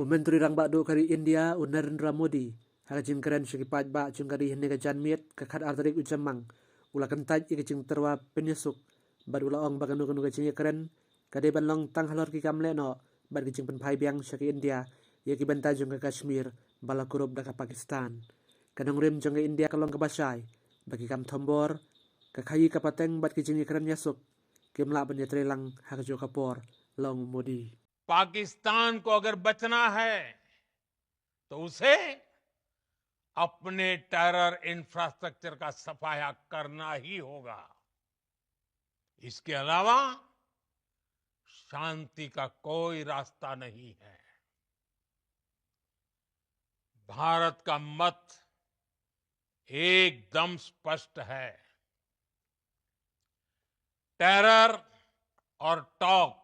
Menteri rang bak do kari India Narendra Modi hagajing keren segi paj bak jung kari hene ka janmiet ka khat artarik ujamang ula kentaj ika jing terwa penyesuk bad ula ong bakan nukan nukan jing keren kade ban long tang halor ki kamle no bad jing pen phai biang segi India ye ki banta jung ka Kashmir bala kurup da Pakistan kanong rim jung ka India kalong ka basai bagi kam thombor ka khayi ka pateng bad ki jing keren yasuk kimla ban yatrelang hagajo kapor long Modi. Pakistan को अगर बचना है तो उसे अपने terror infrastructure का सफाया करना ही होगा। इसके अलावा शांति का कोई रास्ता नहीं है। भारत का मत एकदम स्पष्ट है। टेरर और टॉक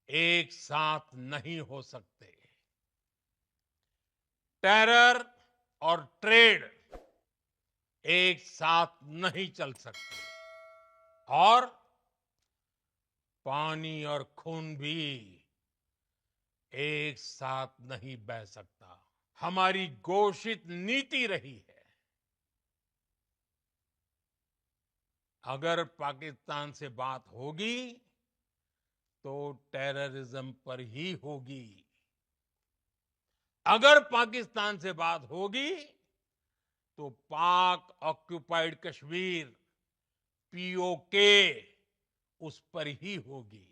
एक साथ नहीं हो सकते। टेरर और ट्रेड एक साथ नहीं चल सकते और पानी और खून भी एक साथ नहीं बह सकता। हमारी घोषित नीति रही है अगर पाकिस्तान से बात होगी तो टेररिज्म पर ही होगी। अगर पाकिस्तान से बात होगी तो पाक ऑक्युपाइड कश्मीर पीओके उस पर ही होगी।